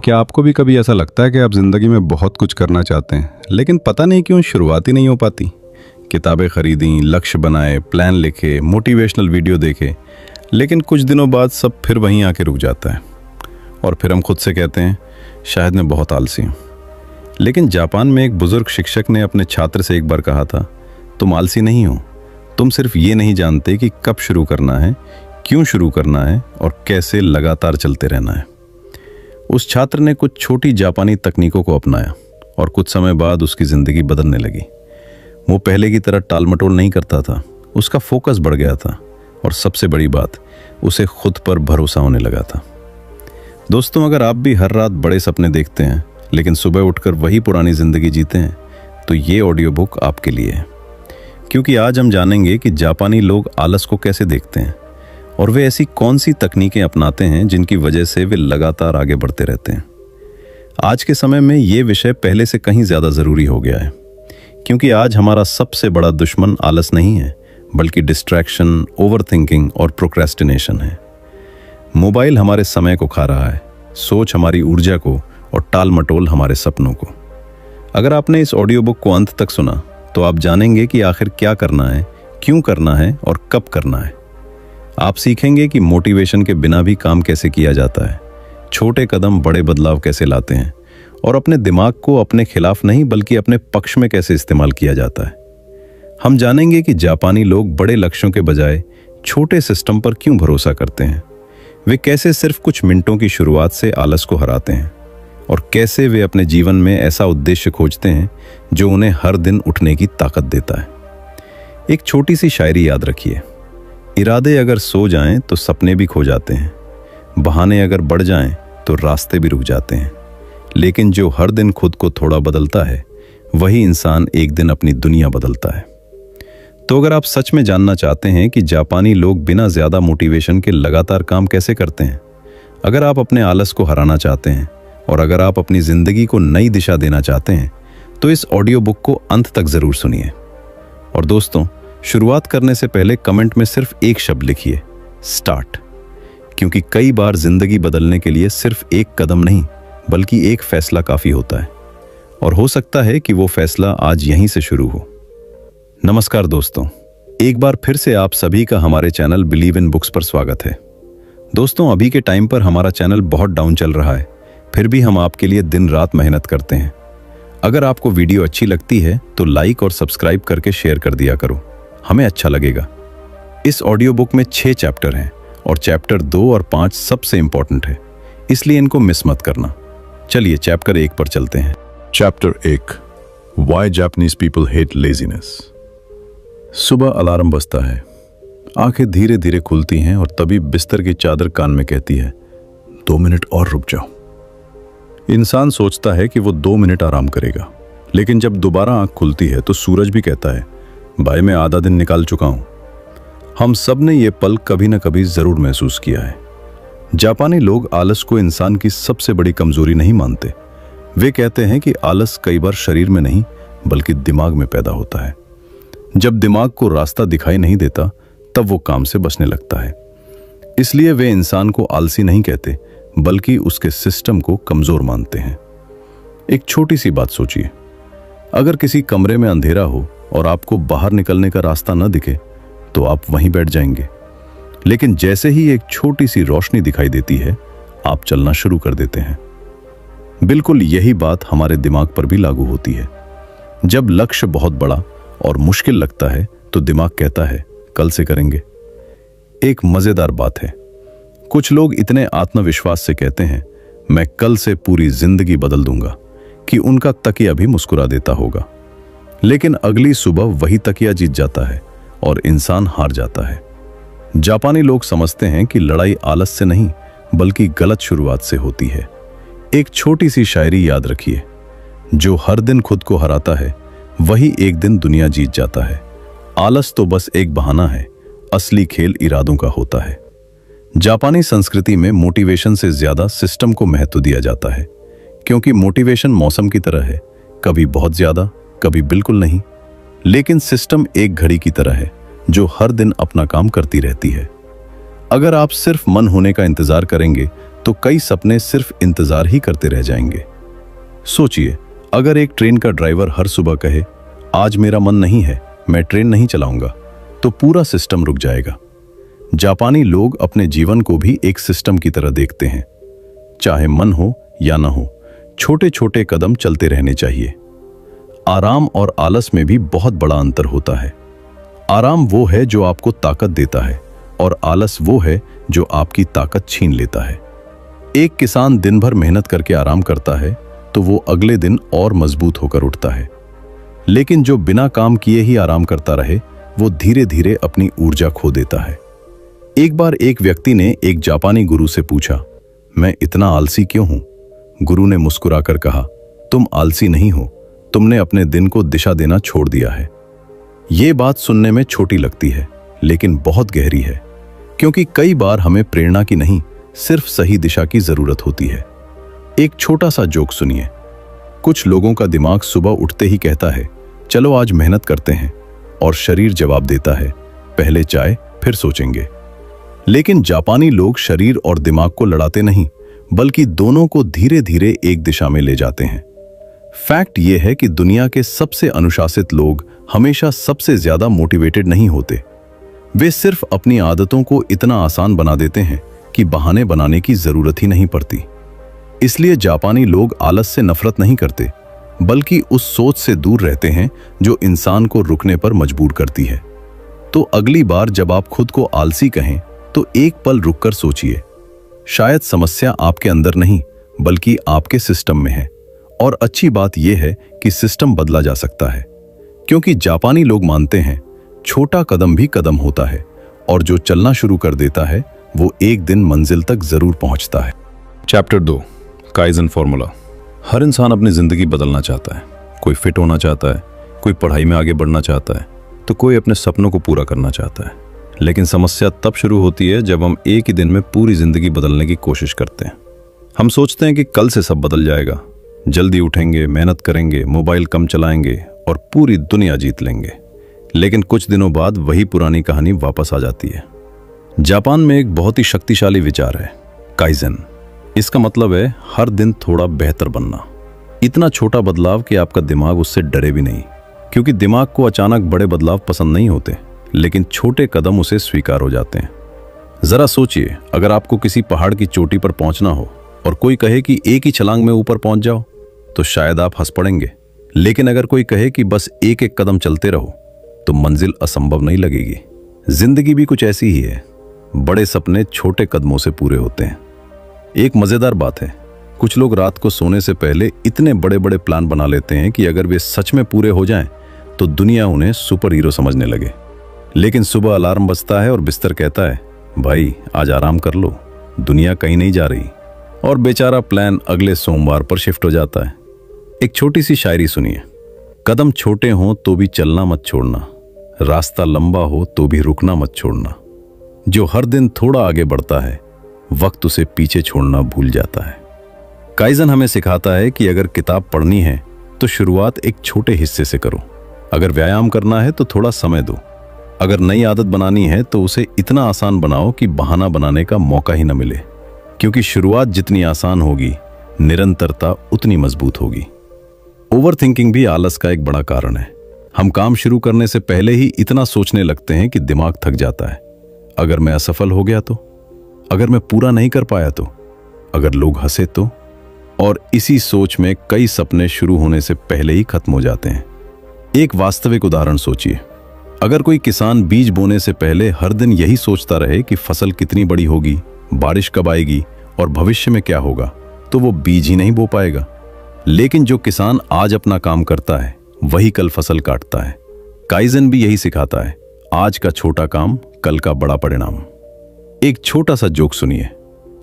क्या आपको भी कभी ऐसा लगता है कि आप ज़िंदगी में बहुत कुछ करना चाहते हैं लेकिन पता नहीं क्यों शुरुआत ही नहीं हो पाती? किताबें खरीदी, लक्ष्य बनाए, प्लान लिखे, मोटिवेशनल वीडियो देखे, लेकिन कुछ दिनों बाद सब फिर वहीं आके रुक जाता है और फिर हम खुद से कहते हैं शायद मैं बहुत आलसी हूँ। लेकिन जापान में एक बुजुर्ग शिक्षक ने अपने छात्र से एक बार कहा था, तुम आलसी नहीं हो, तुम सिर्फ ये नहीं जानते कि कब शुरू करना है, क्यों शुरू करना है और कैसे लगातार चलते रहना है। उस छात्र ने कुछ छोटी जापानी तकनीकों को अपनाया और कुछ समय बाद उसकी ज़िंदगी बदलने लगी। वो पहले की तरह टालमटोल नहीं करता था, उसका फोकस बढ़ गया था और सबसे बड़ी बात, उसे खुद पर भरोसा होने लगा था। दोस्तों, अगर आप भी हर रात बड़े सपने देखते हैं लेकिन सुबह उठकर वही पुरानी ज़िंदगी जीते हैं तो ये ऑडियो बुक आपके लिए है। क्योंकि आज हम जानेंगे कि जापानी लोग आलस को कैसे देखते हैं और वे ऐसी कौन सी तकनीकें अपनाते हैं जिनकी वजह से वे लगातार आगे बढ़ते रहते हैं। आज के समय में ये विषय पहले से कहीं ज़्यादा ज़रूरी हो गया है, क्योंकि आज हमारा सबसे बड़ा दुश्मन आलस नहीं है बल्कि डिस्ट्रैक्शन, ओवरथिंकिंग और प्रोक्रेस्टिनेशन है। मोबाइल हमारे समय को खा रहा है, सोच हमारी ऊर्जा को और टाल मटोल हमारे सपनों को। अगर आपने इस ऑडियो बुक को अंत तक सुना तो आप जानेंगे कि आखिर क्या करना है, क्यों करना है और कब करना है। आप सीखेंगे कि मोटिवेशन के बिना भी काम कैसे किया जाता है, छोटे कदम बड़े बदलाव कैसे लाते हैं और अपने दिमाग को अपने खिलाफ नहीं बल्कि अपने पक्ष में कैसे इस्तेमाल किया जाता है। हम जानेंगे कि जापानी लोग बड़े लक्ष्यों के बजाय छोटे सिस्टम पर क्यों भरोसा करते हैं, वे कैसे सिर्फ कुछ मिनटों की शुरुआत से आलस को हराते हैं और कैसे वे अपने जीवन में ऐसा उद्देश्य खोजते हैं जो उन्हें हर दिन उठने की ताकत देता है। एक छोटी सी शायरी याद रखिए, इरादे अगर सो जाएं तो सपने भी खो जाते हैं, बहाने अगर बढ़ जाएं तो रास्ते भी रुक जाते हैं, लेकिन जो हर दिन खुद को थोड़ा बदलता है वही इंसान एक दिन अपनी दुनिया बदलता है। तो अगर आप सच में जानना चाहते हैं कि जापानी लोग बिना ज़्यादा मोटिवेशन के लगातार काम कैसे करते हैं, अगर आप अपने आलस को हराना चाहते हैं और अगर आप अपनी ज़िंदगी को नई दिशा देना चाहते हैं तो इस ऑडियो बुक को अंत तक ज़रूर सुनिए। और दोस्तों, शुरुआत करने से पहले कमेंट में सिर्फ एक शब्द लिखिए, स्टार्ट, क्योंकि कई बार जिंदगी बदलने के लिए सिर्फ एक कदम नहीं बल्कि एक फैसला काफी होता है और हो सकता है कि वो फैसला आज यहीं से शुरू हो। नमस्कार दोस्तों, एक बार फिर से आप सभी का हमारे चैनल बिलीव इन बुक्स पर स्वागत है। दोस्तों, अभी के टाइम पर हमारा चैनल बहुत डाउन चल रहा है, फिर भी हम आपके लिए दिन रात मेहनत करते हैं। अगर आपको वीडियो अच्छी लगती है तो लाइक और सब्सक्राइब करके शेयर कर दिया करो, हमें अच्छा लगेगा। इस ऑडियो बुक में 6 चैप्टर हैं और चैप्टर 2 और 5 सबसे इंपॉर्टेंट है, इसलिए इनको मिस मत करना। चलिए चैप्टर 1 पर चलते हैं। Chapter 1, Why Japanese People Hate Laziness। सुबह अलार्म बजता है, आंखें धीरे धीरे खुलती हैं और तभी बिस्तर की चादर कान में कहती है, 2 मिनट और रुक जाओ। इंसान सोचता है कि वो 2 मिनट आराम करेगा, लेकिन जब दोबारा आंख खुलती है तो सूरज भी कहता है, भाई मैं आधा दिन निकाल चुका हूं। हम सब ने ये पल कभी न कभी जरूर महसूस किया है। जापानी लोग आलस को इंसान की सबसे बड़ी कमजोरी नहीं मानते। वे कहते हैं कि आलस कई बार शरीर में नहीं बल्कि दिमाग में पैदा होता है। जब दिमाग को रास्ता दिखाई नहीं देता तब वो काम से बचने लगता है। इसलिए वे इंसान को आलसी नहीं कहते बल्कि उसके सिस्टम को कमजोर मानते हैं। एक छोटी सी बात सोचिए, अगर किसी कमरे में अंधेरा हो और आपको बाहर निकलने का रास्ता न दिखे तो आप वहीं बैठ जाएंगे, लेकिन जैसे ही एक छोटी सी रोशनी दिखाई देती है आप चलना शुरू कर देते हैं। बिल्कुल यही बात हमारे दिमाग पर भी लागू होती है। जब लक्ष्य बहुत बड़ा और मुश्किल लगता है तो दिमाग कहता है कल से करेंगे। एक मजेदार बात है, कुछ लोग इतने आत्मविश्वास से कहते हैं मैं कल से पूरी जिंदगी बदल दूंगा कि उनका तकिया भी मुस्कुरा देता होगा, लेकिन अगली सुबह वही तकिया जीत जाता है और इंसान हार जाता है। जापानी लोग समझते हैं कि लड़ाई आलस से नहीं बल्कि गलत शुरुआत से होती है। एक छोटी सी शायरी याद रखिए, जो हर दिन खुद को हराता है वही एक दिन दुनिया जीत जाता है। आलस तो बस एक बहाना है, असली खेल इरादों का होता है। जापानी संस्कृति में मोटिवेशन से ज्यादा सिस्टम को महत्व दिया जाता है, क्योंकि मोटिवेशन मौसम की तरह है, कभी बहुत ज्यादा कभी बिल्कुल नहीं, लेकिन सिस्टम एक घड़ी की तरह है जो हर दिन अपना काम करती रहती है। अगर आप सिर्फ मन होने का इंतजार करेंगे तो कई सपने सिर्फ इंतजार ही करते रह जाएंगे। सोचिए, अगर एक ट्रेन का ड्राइवर हर सुबह कहे, आज मेरा मन नहीं है, मैं ट्रेन नहीं चलाऊंगा, तो पूरा सिस्टम रुक जाएगा। जापानी लोग अपने जीवन को भी एक सिस्टम की तरह देखते हैं। चाहे मन हो या ना हो, छोटे छोटे कदम चलते रहने चाहिए। आराम और आलस में भी बहुत बड़ा अंतर होता है। आराम वो है जो आपको ताकत देता है और आलस वो है जो आपकी ताकत छीन लेता है। एक किसान दिन भर मेहनत करके आराम करता है तो वो अगले दिन और मजबूत होकर उठता है, लेकिन जो बिना काम किए ही आराम करता रहे वो धीरे धीरे अपनी ऊर्जा खो देता है। एक बार एक व्यक्ति ने एक जापानी गुरु से पूछा, मैं इतना आलसी क्यों हूं? गुरु ने मुस्कुराकर कहा, तुम आलसी नहीं हो, तुमने अपने दिन को दिशा देना छोड़ दिया है। ये बात सुनने में छोटी लगती है लेकिन बहुत गहरी है, क्योंकि कई बार हमें प्रेरणा की नहीं, सिर्फ सही दिशा की जरूरत होती है। एक छोटा सा जोक सुनिए। कुछ लोगों का दिमाग सुबह उठते ही कहता है, चलो आज मेहनत करते हैं, और शरीर जवाब देता है, पहले चाय फिर सोचेंगे। लेकिन जापानी लोग शरीर और दिमाग को लड़ाते नहीं, बल्कि दोनों को धीरे धीरे एक दिशा में ले जाते हैं। फैक्ट यह है कि दुनिया के सबसे अनुशासित लोग हमेशा सबसे ज्यादा मोटिवेटेड नहीं होते। वे सिर्फ अपनी आदतों को इतना आसान बना देते हैं कि बहाने बनाने की जरूरत ही नहीं पड़ती। इसलिए जापानी लोग आलस से नफरत नहीं करते, बल्कि उस सोच से दूर रहते हैं जो इंसान को रुकने पर मजबूर करती है। तो अगली बार जब आप खुद को आलसी कहें तो एक पल रुककर सोचिए, शायद समस्या आपके अंदर नहीं बल्कि आपके सिस्टम में है। और अच्छी बात यह है कि सिस्टम बदला जा सकता है, क्योंकि जापानी लोग मानते हैं छोटा कदम भी कदम होता है, और जो चलना शुरू कर देता है वो एक दिन मंजिल तक जरूर पहुंचता है। Chapter 2, kaizen formula. हर इंसान अपनी जिंदगी बदलना चाहता है। कोई फिट होना चाहता है, कोई पढ़ाई में आगे बढ़ना चाहता है, तो कोई अपने सपनों को पूरा करना चाहता है। लेकिन समस्या तब शुरू होती है जब हम एक ही दिन में पूरी जिंदगी बदलने की कोशिश करते हैं। हम सोचते हैं कि कल से सब बदल जाएगा, जल्दी उठेंगे, मेहनत करेंगे, मोबाइल कम चलाएंगे और पूरी दुनिया जीत लेंगे। लेकिन कुछ दिनों बाद वही पुरानी कहानी वापस आ जाती है। जापान में एक बहुत ही शक्तिशाली विचार है, काइजन। इसका मतलब है हर दिन थोड़ा बेहतर बनना। इतना छोटा बदलाव कि आपका दिमाग उससे डरे भी नहीं, क्योंकि दिमाग को अचानक बड़े बदलाव पसंद नहीं होते, लेकिन छोटे कदम उसे स्वीकार हो जाते हैं। जरा सोचिए, अगर आपको किसी पहाड़ की चोटी पर पहुंचना हो और कोई कहे कि एक ही छलांग में ऊपर पहुंच जाओ, तो शायद आप हंस पड़ेंगे। लेकिन अगर कोई कहे कि बस एक एक कदम चलते रहो, तो मंजिल असंभव नहीं लगेगी। जिंदगी भी कुछ ऐसी ही है, बड़े सपने छोटे कदमों से पूरे होते हैं। एक मजेदार बात है, कुछ लोग रात को सोने से पहले इतने बड़े बड़े प्लान बना लेते हैं कि अगर वे सच में पूरे हो जाएं, तो दुनिया उन्हें सुपर हीरो समझने लगे। लेकिन सुबह अलार्म बजता है और बिस्तर कहता है, भाई आज आराम कर लो, दुनिया कहीं नहीं जा रही, और बेचारा प्लान अगले सोमवार पर शिफ्ट हो जाता है। एक छोटी सी शायरी सुनिए। कदम छोटे हों तो भी चलना मत छोड़ना, रास्ता लंबा हो तो भी रुकना मत छोड़ना। जो हर दिन थोड़ा आगे बढ़ता है, वक्त उसे पीछे छोड़ना भूल जाता है। काइजन हमें सिखाता है कि अगर किताब पढ़नी है तो शुरुआत एक छोटे हिस्से से करो। अगर व्यायाम करना है तो थोड़ा समय दो। अगर नई आदत बनानी है तो उसे इतना आसान बनाओ कि बहाना बनाने का मौका ही न मिले, क्योंकि शुरुआत जितनी आसान होगी, निरंतरता उतनी मजबूत होगी। ओवर थिंकिंग भी आलस का एक बड़ा कारण है। हम काम शुरू करने से पहले ही इतना सोचने लगते हैं कि दिमाग थक जाता है। अगर मैं असफल हो गया तो, अगर मैं पूरा नहीं कर पाया तो, अगर लोग हंसे तो, और इसी सोच में कई सपने शुरू होने से पहले ही खत्म हो जाते हैं। एक वास्तविक उदाहरण सोचिए। अगर कोई किसान बीज बोने से पहले हर दिन यही सोचता रहे कि फसल कितनी बड़ी होगी, बारिश कब आएगी और भविष्य में क्या होगा, तो वो बीज ही नहीं बो पाएगा। लेकिन जो किसान आज अपना काम करता है, वही कल फसल काटता है। काइजन भी यही सिखाता है, आज का छोटा काम, कल का बड़ा परिणाम। एक छोटा सा जोक सुनिए।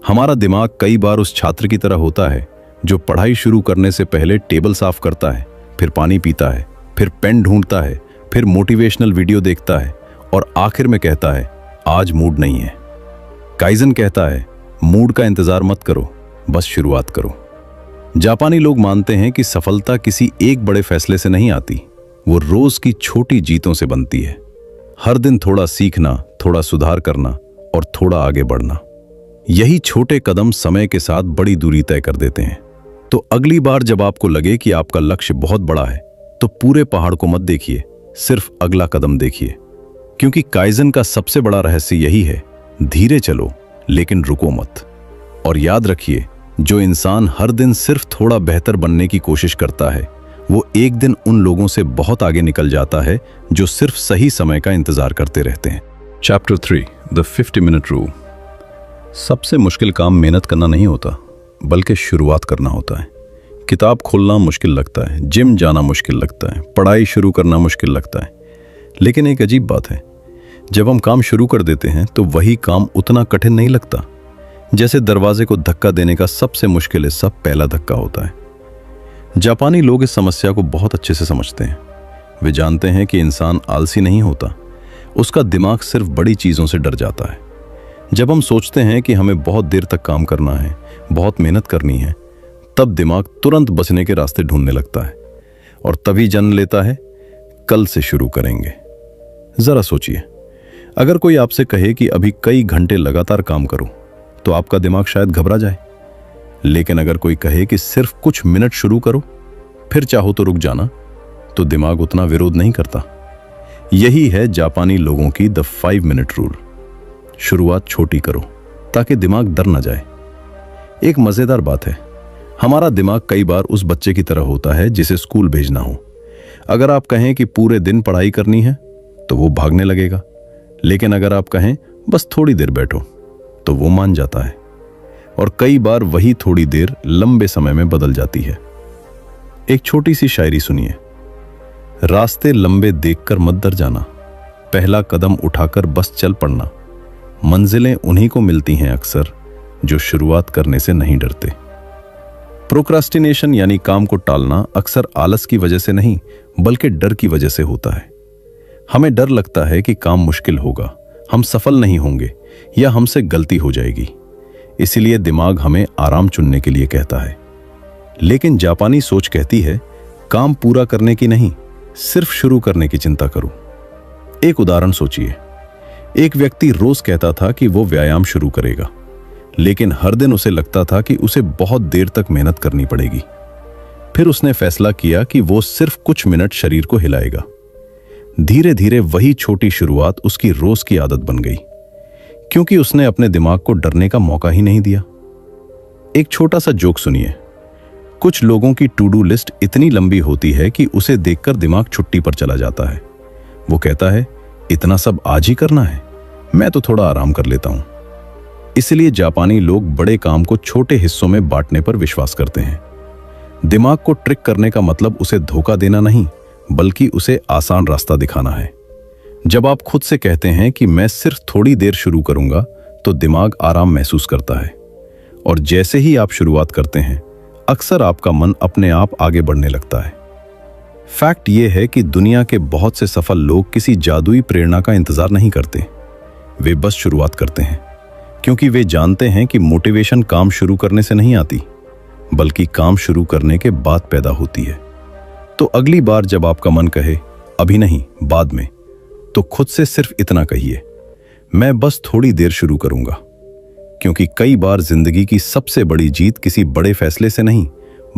हमारा दिमाग कई बार उस छात्र की तरह होता है जो पढ़ाई शुरू करने से पहले टेबल साफ करता है, फिर पानी पीता है, फिर पेन ढूंढता है, फिर मोटिवेशनल वीडियो देखता है और आखिर में कहता है आज मूड नहीं है। काइजन कहता है मूड का इंतजार मत करो, बस शुरुआत करो। जापानी लोग मानते हैं कि सफलता किसी एक बड़े फैसले से नहीं आती, वो रोज की छोटी जीतों से बनती है। हर दिन थोड़ा सीखना, थोड़ा सुधार करना और थोड़ा आगे बढ़ना। यही छोटे कदम समय के साथ बड़ी दूरी तय कर देते हैं। तो अगली बार जब आपको लगे कि आपका लक्ष्य बहुत बड़ा है, तो पूरे पहाड़ को मत देखिए, सिर्फ अगला कदम देखिए। क्योंकि काइजन का सबसे बड़ा रहस्य यही है, धीरे चलो लेकिन रुको मत। और याद रखिए, जो इंसान हर दिन सिर्फ थोड़ा बेहतर बनने की कोशिश करता है, वो एक दिन उन लोगों से बहुत आगे निकल जाता है जो सिर्फ सही समय का इंतजार करते रहते हैं। Chapter 3 the 50 minute rule. सबसे मुश्किल काम मेहनत करना नहीं होता, बल्कि शुरुआत करना होता है। किताब खोलना मुश्किल लगता है, जिम जाना मुश्किल लगता है, पढ़ाई शुरू करना मुश्किल लगता है। लेकिन एक अजीब बात है, जब हम काम शुरू कर देते हैं तो वही काम उतना कठिन नहीं लगता। जैसे दरवाजे को धक्का देने का सबसे मुश्किल हिस्सा पहला धक्का होता है। जापानी लोग इस समस्या को बहुत अच्छे से समझते हैं। वे जानते हैं कि इंसान आलसी नहीं होता, उसका दिमाग सिर्फ बड़ी चीज़ों से डर जाता है। जब हम सोचते हैं कि हमें बहुत देर तक काम करना है, बहुत मेहनत करनी है, तब दिमाग तुरंत बचने के रास्ते ढूंढने लगता है और तभी जन्म लेता है, कल से शुरू करेंगे। ज़रा सोचिए, अगर कोई आपसे कहे कि अभी कई घंटे लगातार काम करो, तो आपका दिमाग शायद घबरा जाए। लेकिन अगर कोई कहे कि सिर्फ कुछ मिनट शुरू करो, फिर चाहो तो रुक जाना, तो दिमाग उतना विरोध नहीं करता। यही है जापानी लोगों की द 5 मिनट रूल। शुरुआत छोटी करो ताकि दिमाग डर ना जाए। एक मजेदार बात है, हमारा दिमाग कई बार उस बच्चे की तरह होता है जिसे स्कूल भेजना हो। अगर आप कहें कि पूरे दिन पढ़ाई करनी है, तो वो भागने लगेगा। लेकिन अगर आप कहें बस थोड़ी देर बैठो, तो वो मान जाता है। और कई बार वही थोड़ी देर लंबे समय में बदल जाती है। एक छोटी सी शायरी सुनिए। रास्ते लंबे देखकर मत डर जाना, पहला कदम उठाकर बस चल पड़ना। मंजिलें उन्हीं को मिलती हैं अक्सर जो शुरुआत करने से नहीं डरते। प्रोक्रास्टिनेशन यानी काम को टालना अक्सर आलस की वजह से नहीं, बल्कि डर की वजह से होता है। हमें डर लगता है कि काम मुश्किल होगा, हम सफल नहीं होंगे या हमसे गलती हो जाएगी। इसीलिए दिमाग हमें आराम चुनने के लिए कहता है। लेकिन जापानी सोच कहती है, काम पूरा करने की नहीं, सिर्फ शुरू करने की चिंता करो। एक उदाहरण सोचिए। एक व्यक्ति रोज कहता था कि वो व्यायाम शुरू करेगा, लेकिन हर दिन उसे लगता था कि उसे बहुत देर तक मेहनत करनी पड़ेगी। फिर उसने फैसला किया कि वो सिर्फ कुछ मिनट शरीर को हिलाएगा। धीरे धीरे वही छोटी शुरुआत उसकी रोज की आदत बन गई, क्योंकि उसने अपने दिमाग को डरने का मौका ही नहीं दिया। एक छोटा सा जोक सुनिए। कुछ लोगों की टू डू लिस्ट इतनी लंबी होती है कि उसे देखकर दिमाग छुट्टी पर चला जाता है। वो कहता है, इतना सब आज ही करना है, मैं तो थोड़ा आराम कर लेता हूं। इसलिए जापानी लोग बड़े काम को छोटे हिस्सों में बांटने पर विश्वास करते हैं। दिमाग को ट्रिक करने का मतलब उसे धोखा देना नहीं, बल्कि उसे आसान रास्ता दिखाना है। जब आप खुद से कहते हैं कि मैं सिर्फ थोड़ी देर शुरू करूंगा, तो दिमाग आराम महसूस करता है। और जैसे ही आप शुरुआत करते हैं, अक्सर आपका मन अपने आप आगे बढ़ने लगता है। फैक्ट यह है कि दुनिया के बहुत से सफल लोग किसी जादुई प्रेरणा का इंतजार नहीं करते, वे बस शुरुआत करते हैं, क्योंकि वे जानते हैं कि मोटिवेशन काम शुरू करने से नहीं आती, बल्कि काम शुरू करने के बाद पैदा होती है। तो अगली बार जब आपका मन कहे अभी नहीं, बाद में, तो खुद से सिर्फ इतना कहिए, मैं बस थोड़ी देर शुरू करूंगा। क्योंकि कई बार जिंदगी की सबसे बड़ी जीत किसी बड़े फैसले से नहीं,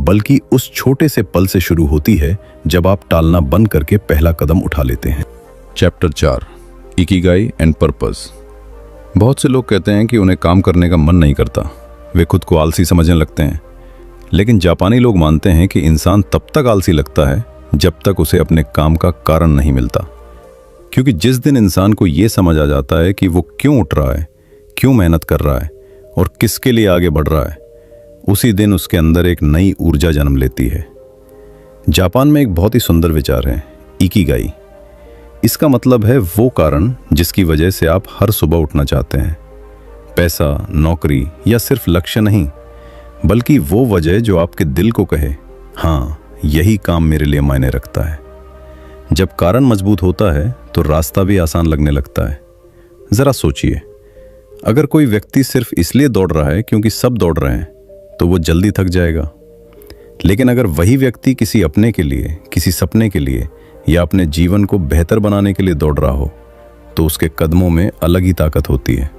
बल्कि उस छोटे से पल से शुरू होती है जब आप टालना बंद करके पहला कदम उठा लेते हैं। Chapter 4 Ikigai and purpose. बहुत से लोग कहते हैं कि उन्हें काम करने का मन नहीं करता, वे खुद को आलसी समझने लगते हैं। लेकिन जापानी लोग मानते हैं कि इंसान तब तक आलसी लगता है जब तक उसे अपने काम का कारण नहीं मिलता। क्योंकि जिस दिन इंसान को यह समझ आ जाता है कि वो क्यों उठ रहा है, क्यों मेहनत कर रहा है और किसके लिए आगे बढ़ रहा है, उसी दिन उसके अंदर एक नई ऊर्जा जन्म लेती है। जापान में एक बहुत ही सुंदर विचार है, इकिगाई। इसका मतलब है वो कारण जिसकी वजह से आप हर सुबह उठना चाहते हैं। पैसा, नौकरी या सिर्फ लक्ष्य नहीं, बल्कि वो वजह जो आपके दिल को कहे, हाँ यही काम मेरे लिए मायने रखता है। जब कारण मजबूत होता है तो रास्ता भी आसान लगने लगता है। जरा सोचिए, अगर कोई व्यक्ति सिर्फ इसलिए दौड़ रहा है क्योंकि सब दौड़ रहे हैं, तो वो जल्दी थक जाएगा। लेकिन अगर वही व्यक्ति किसी अपने के लिए, किसी सपने के लिए या अपने जीवन को बेहतर बनाने के लिए दौड़ रहा हो, तो उसके कदमों में अलग ही ताकत होती है।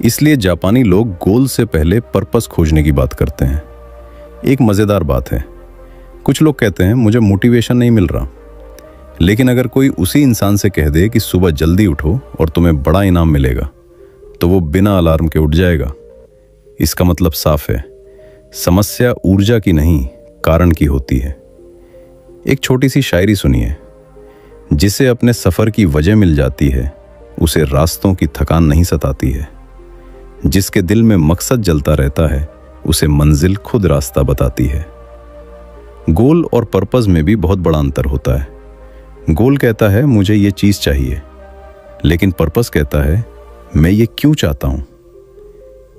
इसलिए जापानी लोग गोल से पहले पर्पस खोजने की बात करते हैं। एक मज़ेदार बात है, कुछ लोग कहते हैं मुझे मोटिवेशन नहीं मिल रहा, लेकिन अगर कोई उसी इंसान से कह दे कि सुबह जल्दी उठो और तुम्हें बड़ा इनाम मिलेगा, तो वो बिना अलार्म के उठ जाएगा। इसका मतलब साफ है, समस्या ऊर्जा की नहीं, कारण की होती है। एक छोटी सी शायरी सुनिए, जिसे अपने सफ़र की वजह मिल जाती है, उसे रास्तों की थकान नहीं सताती है। जिसके दिल में मकसद जलता रहता है, उसे मंजिल खुद रास्ता बताती है। गोल और पर्पस में भी बहुत बड़ा अंतर होता है। गोल कहता है मुझे ये चीज़ चाहिए, लेकिन पर्पस कहता है मैं ये क्यों चाहता हूँ।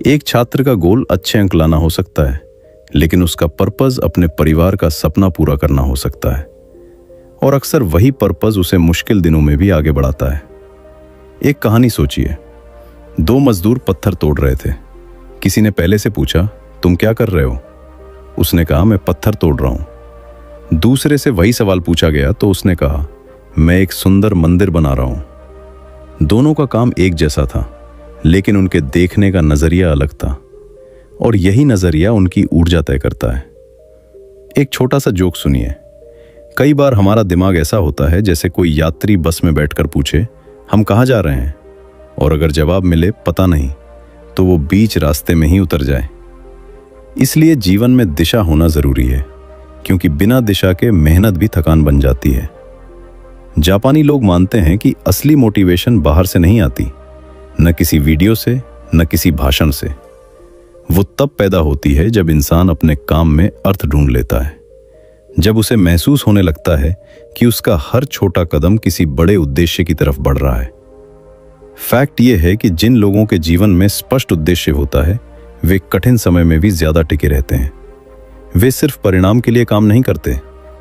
एक छात्र का गोल अच्छे अंक लाना हो सकता है, लेकिन उसका पर्पस अपने परिवार का सपना पूरा करना हो सकता है, और अक्सर वही पर्पस उसे मुश्किल दिनों में भी आगे बढ़ाता है। एक कहानी सोचिए, दो मजदूर पत्थर तोड़ रहे थे। किसी ने पहले से पूछा तुम क्या कर रहे हो? उसने कहा मैं पत्थर तोड़ रहा हूं। दूसरे से वही सवाल पूछा गया तो उसने कहा मैं एक सुंदर मंदिर बना रहा हूं। दोनों का काम एक जैसा था, लेकिन उनके देखने का नजरिया अलग था, और यही नजरिया उनकी ऊर्जा तय करता है। एक छोटा सा जोक सुनिए। कई बार हमारा दिमाग ऐसा होता है जैसे कोई यात्री बस में बैठकर पूछे हम कहाँ जा रहे हैं, और अगर जवाब मिले पता नहीं, तो वो बीच रास्ते में ही उतर जाए। इसलिए जीवन में दिशा होना जरूरी है, क्योंकि बिना दिशा के मेहनत भी थकान बन जाती है। जापानी लोग मानते हैं कि असली मोटिवेशन बाहर से नहीं आती, न किसी वीडियो से, न किसी भाषण से। वो तब पैदा होती है जब इंसान अपने काम में अर्थ ढूंढ लेता है, जब उसे महसूस होने लगता है कि उसका हर छोटा कदम किसी बड़े उद्देश्य की तरफ बढ़ रहा है। फैक्ट ये है कि जिन लोगों के जीवन में स्पष्ट उद्देश्य होता है, वे कठिन समय में भी ज्यादा टिके रहते हैं। वे सिर्फ परिणाम के लिए काम नहीं करते,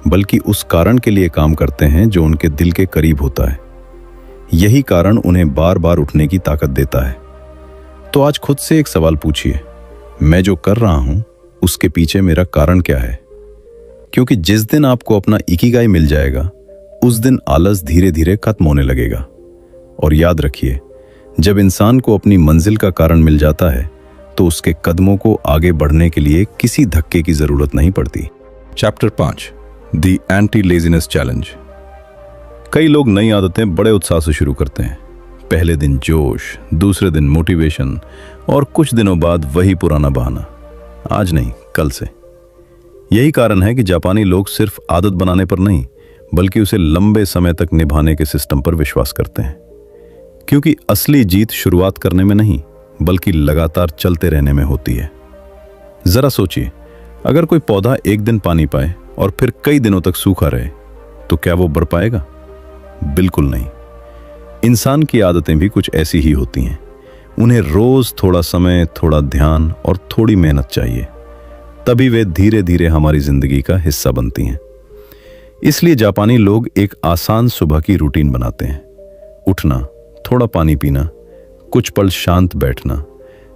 बल्कि उस कारण के लिए काम करते हैं जो उनके दिल के करीब होता है। यही कारण उन्हें बार बार उठने की ताकत देता है। तो आज खुद से एक सवाल पूछिए, मैं जो कर रहा हूं उसके पीछे मेरा कारण क्या है? क्योंकि जिस दिन आपको अपना इकिगाई मिल जाएगा, उस दिन आलस धीरे धीरे खत्म होने लगेगा। और याद रखिए, जब इंसान को अपनी मंजिल का कारण मिल जाता है, तो उसके कदमों को आगे बढ़ने के लिए किसी धक्के की जरूरत नहीं पड़ती। Chapter 5, the anti laziness challenge. कई लोग नई आदतें बड़े उत्साह से शुरू करते हैं। पहले दिन जोश, दूसरे दिन मोटिवेशन, और कुछ दिनों बाद वही पुराना बहाना, आज नहीं कल से। यही कारण है कि जापानी लोग सिर्फ आदत बनाने पर नहीं, बल्कि उसे लंबे समय तक निभाने के सिस्टम पर विश्वास करते हैं। क्योंकि असली जीत शुरुआत करने में नहीं, बल्कि लगातार चलते रहने में होती है। जरा सोचिए, अगर कोई पौधा एक दिन पानी पाए और फिर कई दिनों तक सूखा रहे, तो क्या वो बढ़ पाएगा? बिल्कुल नहीं। इंसान की आदतें भी कुछ ऐसी ही होती हैं। उन्हें रोज थोड़ा समय, थोड़ा ध्यान और थोड़ी मेहनत चाहिए, तभी वे धीरे धीरे हमारी जिंदगी का हिस्सा बनती हैं। इसलिए जापानी लोग एक आसान सुबह की रूटीन बनाते हैं। उठना, थोड़ा पानी पीना, कुछ पल शांत बैठना,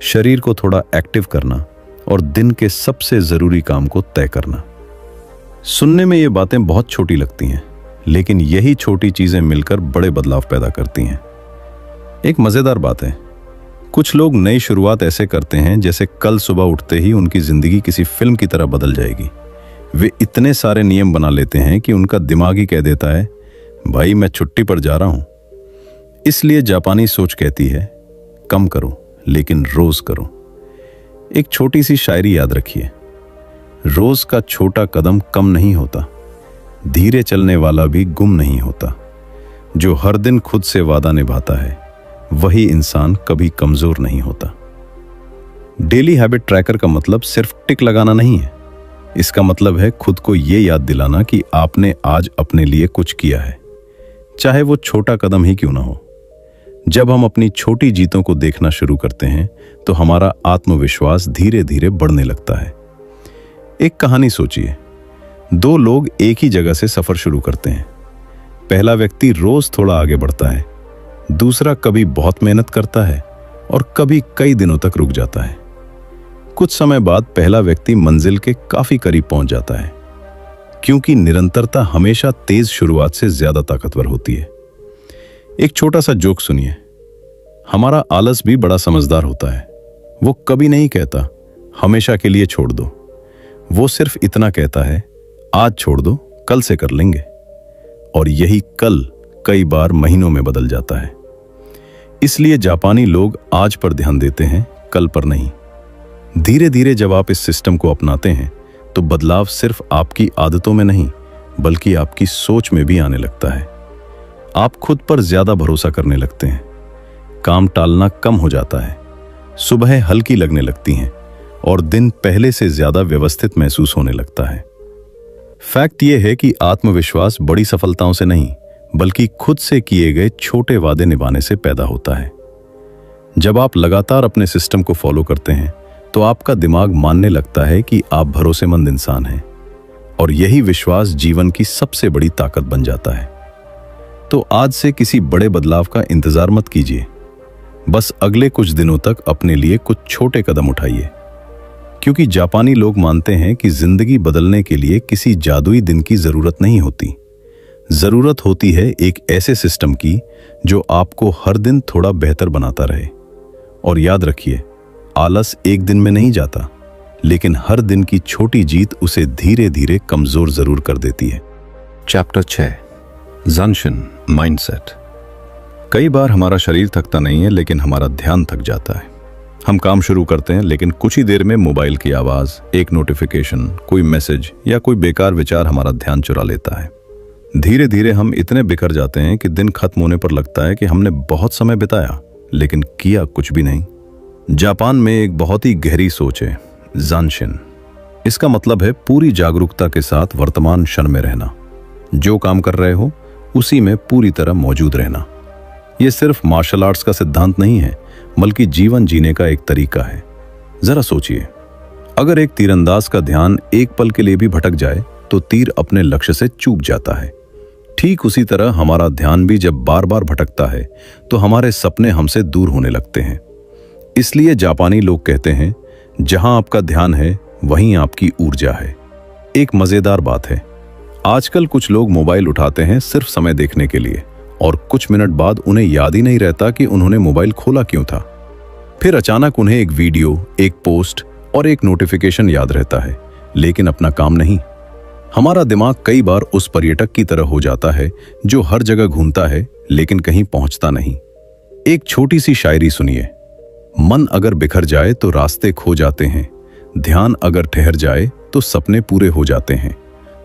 शरीर को थोड़ा एक्टिव करना, और दिन के सबसे जरूरी काम को तय करना। सुनने में ये बातें बहुत छोटी लगती हैं, लेकिन यही छोटी चीजें मिलकर बड़े बदलाव पैदा करती हैं। एक मजेदार बात है, कुछ लोग नई शुरुआत ऐसे करते हैं जैसे कल सुबह उठते ही उनकी जिंदगी किसी फिल्म की तरह बदल जाएगी। वे इतने सारे नियम बना लेते हैं कि उनका दिमाग ही कह देता है भाई मैं छुट्टी पर जा रहा हूं। इसलिए जापानी सोच कहती है कम करो, लेकिन रोज करो। एक छोटी सी शायरी याद रखिए, रोज का छोटा कदम कम नहीं होता, धीरे चलने वाला भी गुम नहीं होता। जो हर दिन खुद से वादा निभाता है, वही इंसान कभी कमजोर नहीं होता। डेली हैबिट ट्रैकर का मतलब सिर्फ टिक लगाना नहीं है। इसका मतलब है खुद को यह याद दिलाना कि आपने आज अपने लिए कुछ किया है, चाहे वो छोटा कदम ही क्यों ना हो। जब हम अपनी छोटी जीतों को देखना शुरू करते हैं, तो हमारा आत्मविश्वास धीरे धीरे बढ़ने लगता है। एक कहानी सोचिए, दो लोग एक ही जगह से सफर शुरू करते हैं। पहला व्यक्ति रोज थोड़ा आगे बढ़ता है, दूसरा कभी बहुत मेहनत करता है और कभी कई दिनों तक रुक जाता है। कुछ समय बाद पहला व्यक्ति मंजिल के काफी करीब पहुंच जाता है, क्योंकि निरंतरता हमेशा तेज शुरुआत से ज्यादा ताकतवर होती है। एक छोटा सा जोक सुनिए। हमारा आलस भी बड़ा समझदार होता है। वो कभी नहीं कहता हमेशा के लिए छोड़ दो, वो सिर्फ इतना कहता है आज छोड़ दो, कल से कर लेंगे। और यही कल कई बार महीनों में बदल जाता है। इसलिए जापानी लोग आज पर ध्यान देते हैं, कल पर नहीं। धीरे धीरे जब आप इस सिस्टम को अपनाते हैं तो बदलाव सिर्फ आपकी आदतों में नहीं बल्कि आपकी सोच में भी आने लगता है। आप खुद पर ज्यादा भरोसा करने लगते हैं, काम टालना कम हो जाता है, सुबह हल्की लगने लगती हैं और दिन पहले से ज्यादा व्यवस्थित महसूस होने लगता है। फैक्ट यह है कि आत्मविश्वास बड़ी सफलताओं से नहीं बल्कि खुद से किए गए छोटे वादे निभाने से पैदा होता है। जब आप लगातार अपने सिस्टम को फॉलो करते हैं तो आपका दिमाग मानने लगता है कि आप भरोसेमंद इंसान हैं और यही विश्वास जीवन की सबसे बड़ी ताकत बन जाता है। तो आज से किसी बड़े बदलाव का इंतजार मत कीजिए, बस अगले कुछ दिनों तक अपने लिए कुछ छोटे कदम उठाइए, क्योंकि जापानी लोग मानते हैं कि जिंदगी बदलने के लिए किसी जादुई दिन की जरूरत नहीं होती। जरूरत होती है एक ऐसे सिस्टम की जो आपको हर दिन थोड़ा बेहतर बनाता रहे। और याद रखिए, आलस एक दिन में नहीं जाता, लेकिन हर दिन की छोटी जीत उसे धीरे धीरे कमजोर जरूर कर देती है। Chapter 6, Zanshin mindset. कई बार हमारा शरीर थकता नहीं है लेकिन हमारा ध्यान थक जाता है। हम काम शुरू करते हैं लेकिन कुछ ही देर में मोबाइल की आवाज, एक नोटिफिकेशन, कोई मैसेज या कोई बेकार विचार हमारा ध्यान चुरा लेता है। धीरे धीरे हम इतने बिखर जाते हैं कि दिन खत्म होने पर लगता है कि हमने बहुत समय बिताया लेकिन किया कुछ भी नहीं। जापान में एक बहुत ही गहरी सोच है, ज़ानशिन। इसका मतलब है पूरी जागरूकता के साथ वर्तमान क्षण में रहना। जो काम कर रहे हो उसी में पूरी तरह मौजूद रहना। यह सिर्फ मार्शल आर्ट्स का सिद्धांत नहीं है बल्कि जीवन जीने का एक तरीका है। जरा सोचिए, अगर एक तीरंदाज का ध्यान एक पल के लिए भी भटक जाए तो तीर अपने लक्ष्य से चूक जाता है। ठीक उसी तरह हमारा ध्यान भी जब बार बार भटकता है तो हमारे सपने हमसे दूर होने लगते हैं। इसलिए जापानी लोग कहते हैं, जहां आपका ध्यान है वहीं आपकी ऊर्जा है। एक मजेदार बात है, आजकल कुछ लोग मोबाइल उठाते हैं सिर्फ समय देखने के लिए और कुछ मिनट बाद उन्हें याद ही नहीं रहता कि उन्होंने मोबाइल खोला क्यों था। फिर अचानक उन्हें एक वीडियो, एक पोस्ट और एक नोटिफिकेशन याद रहता है, लेकिन अपना काम नहीं। हमारा दिमाग कई बार उस पर्यटक की तरह हो जाता है जो हर जगह घूमता है लेकिन कहीं पहुंचता नहीं। एक छोटी सी शायरी सुनिए, मन अगर बिखर जाए तो रास्ते खो जाते हैं, ध्यान अगर ठहर जाए तो सपने पूरे हो जाते हैं।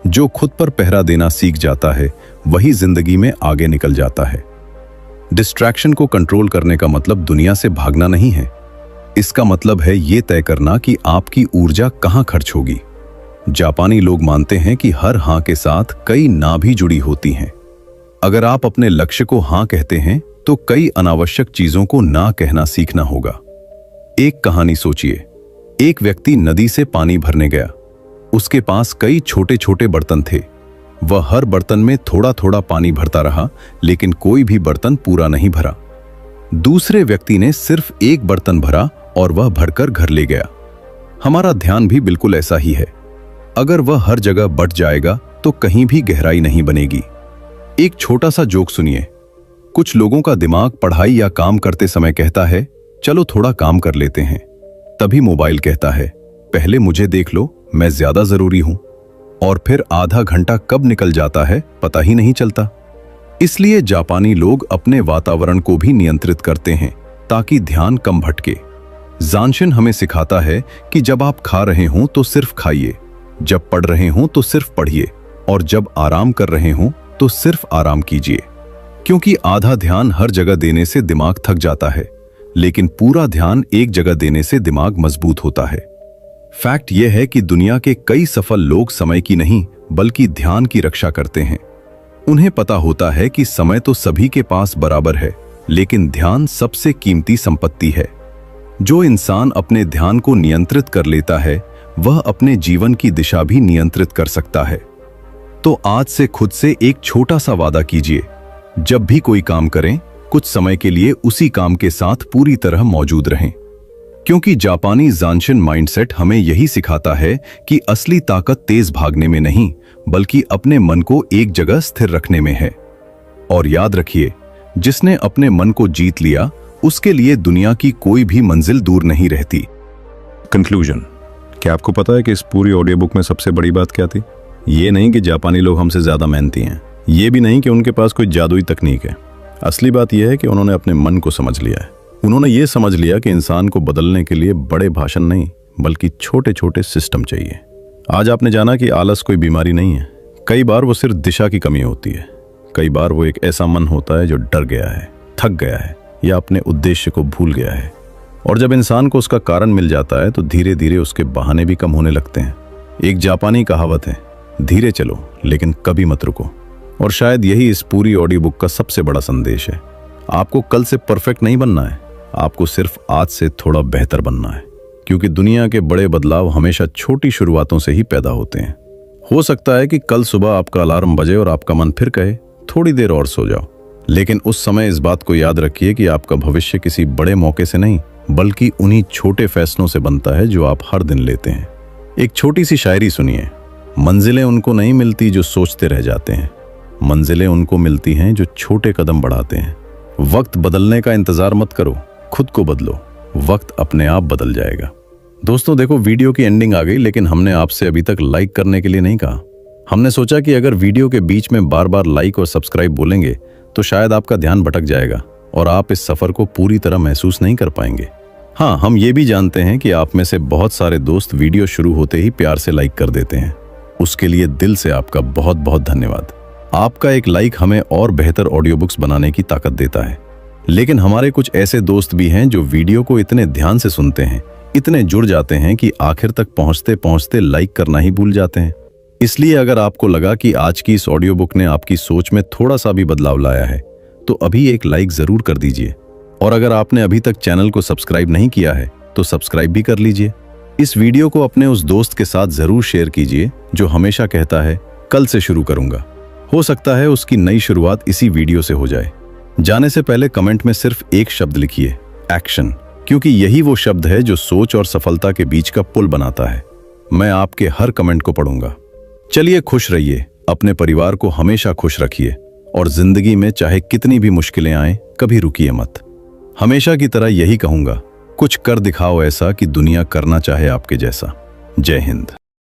जो खुद पर पहरा देना सीख जाता है वही जिंदगी में आगे निकल जाता है। डिस्ट्रैक्शन को कंट्रोल करने का मतलब दुनिया से भागना नहीं है, इसका मतलब है ये तय करना कि आपकी ऊर्जा कहां खर्च होगी। जापानी लोग मानते हैं कि हर हां के साथ कई ना भी जुड़ी होती हैं। अगर आप अपने लक्ष्य को हां कहते हैं तो कई अनावश्यक चीजों को ना कहना सीखना होगा। एक कहानी सोचिए, एक व्यक्ति नदी से पानी भरने गया। उसके पास कई छोटे छोटे बर्तन थे। वह हर बर्तन में थोड़ा थोड़ा पानी भरता रहा लेकिन कोई भी बर्तन पूरा नहीं भरा। दूसरे व्यक्ति ने सिर्फ एक बर्तन भरा और वह भरकर घर ले गया। हमारा ध्यान भी बिल्कुल ऐसा ही है। अगर वह हर जगह बट जाएगा तो कहीं भी गहराई नहीं बनेगी। एक छोटा सा जोक सुनिए। कुछ लोगों का दिमाग पढ़ाई या काम करते समय कहता है, चलो थोड़ा काम कर लेते हैं। तभी मोबाइल कहता है, पहले मुझे देख लो, मैं ज्यादा जरूरी हूं। और फिर आधा घंटा कब निकल जाता है पता ही नहीं चलता। इसलिए जापानी लोग अपने वातावरण को भी नियंत्रित करते हैं ताकि ध्यान कम भटके। ज़ानशिन हमें सिखाता है कि जब आप खा रहे हों तो सिर्फ खाइए, जब पढ़ रहे हों तो सिर्फ पढ़िए और जब आराम कर रहे हों तो सिर्फ आराम कीजिए। क्योंकि आधा ध्यान हर जगह देने से दिमाग थक जाता है, लेकिन पूरा ध्यान एक जगह देने से दिमाग मजबूत होता है। फैक्ट यह है कि दुनिया के कई सफल लोग समय की नहीं बल्कि ध्यान की रक्षा करते हैं। उन्हें पता होता है कि समय तो सभी के पास बराबर है, लेकिन ध्यान सबसे कीमती संपत्ति है। जो इंसान अपने ध्यान को नियंत्रित कर लेता है वह अपने जीवन की दिशा भी नियंत्रित कर सकता है। तो आज से खुद से एक छोटा सा वादा कीजिए, जब भी कोई काम करें कुछ समय के लिए उसी काम के साथ पूरी तरह मौजूद रहें। क्योंकि जापानी ज़ानशिन माइंडसेट हमें यही सिखाता है कि असली ताकत तेज भागने में नहीं बल्कि अपने मन को एक जगह स्थिर रखने में है। और याद रखिए, जिसने अपने मन को जीत लिया उसके लिए दुनिया की कोई भी मंजिल दूर नहीं रहती। कंक्लूजन, क्या आपको पता है कि इस पूरी ऑडियो बुक में सबसे बड़ी बात क्या थी? ये नहीं कि जापानी लोग हमसे ज़्यादा मेहनती हैं, ये भी नहीं कि उनके पास कोई जादुई तकनीक है। असली बात यह है कि उन्होंने अपने मन को समझ लिया है। उन्होंने ये समझ लिया कि इंसान को बदलने के लिए बड़े भाषण नहीं बल्कि छोटे छोटे सिस्टम चाहिए। आज आपने जाना कि आलस कोई बीमारी नहीं है, कई बार वो सिर्फ दिशा की कमी होती है। कई बार वो एक ऐसा मन होता है जो डर गया है, थक गया है या अपने उद्देश्य को भूल गया है। और जब इंसान को उसका कारण मिल जाता है तो धीरे धीरे उसके बहाने भी कम होने लगते हैं। एक जापानी कहावत है, धीरे चलो लेकिन कभी मत रुको। और शायद यही इस पूरी ऑडियो बुक का सबसे बड़ा संदेश है। आपको कल से परफेक्ट नहीं बनना है, आपको सिर्फ आज से थोड़ा बेहतर बनना है। क्योंकि दुनिया के बड़े बदलाव हमेशा छोटी शुरुआतों से ही पैदा होते हैं। हो सकता है कि कल सुबह आपका अलार्म बजे और आपका मन फिर कहे थोड़ी देर और सो जाओ, लेकिन उस समय इस बात को याद रखिए कि आपका भविष्य किसी बड़े मौके से नहीं बल्कि उन्हीं छोटे फैसलों से बनता है जो आप हर दिन लेते हैं। एक छोटी सी शायरी सुनिए, मंजिलें उनको नहीं मिलती जो सोचते रह जाते हैं, मंजिलें उनको मिलती हैं जो छोटे कदम बढ़ाते हैं। वक्त बदलने का इंतजार मत करो, खुद को बदलो, वक्त अपने आप बदल जाएगा। दोस्तों देखो, वीडियो की एंडिंग आ गई, लेकिन हमने आपसे अभी तक लाइक करने के लिए नहीं कहा। हमने सोचा कि अगर वीडियो के बीच में बार बार लाइक और सब्सक्राइब बोलेंगे तो शायद आपका ध्यान भटक जाएगा और आप इस सफर को पूरी तरह महसूस नहीं कर पाएंगे। हाँ, हम ये भी जानते हैं कि आप में से बहुत सारे दोस्त वीडियो शुरू होते ही प्यार से लाइक कर देते हैं। उसके लिए दिल से आपका बहुत बहुत धन्यवाद। आपका एक लाइक हमें और बेहतर ऑडियो बुक्स बनाने की ताकत देता है। लेकिन हमारे कुछ ऐसे दोस्त भी हैं जो वीडियो को इतने ध्यान से सुनते हैं, इतने जुड़ जाते हैं कि आखिर तक पहुंचते पहुंचते लाइक करना ही भूल जाते हैं। इसलिए अगर आपको लगा कि आज की इस ऑडियो बुक ने आपकी सोच में थोड़ा सा भी बदलाव लाया है तो अभी एक लाइक जरूर कर दीजिए। और अगर आपने अभी तक चैनल को सब्सक्राइब नहीं किया है तो सब्सक्राइब भी कर लीजिए। इस वीडियो को अपने उस दोस्त के साथ जरूर शेयर कीजिए जो हमेशा कहता है कल से शुरू करूंगा। हो सकता है उसकी नई शुरुआत इसी वीडियो से हो जाए। जाने से पहले कमेंट में सिर्फ एक शब्द लिखिए, एक्शन, क्योंकि यही वो शब्द है जो सोच और सफलता के बीच का पुल बनाता है। मैं आपके हर कमेंट को पढ़ूंगा। चलिए खुश रहिए, अपने परिवार को हमेशा खुश रखिए और जिंदगी में चाहे कितनी भी मुश्किलें आए कभी रुकिए मत। हमेशा की तरह यही कहूंगा, कुछ कर दिखाओ ऐसा कि दुनिया करना चाहे आपके जैसा। जय हिंद।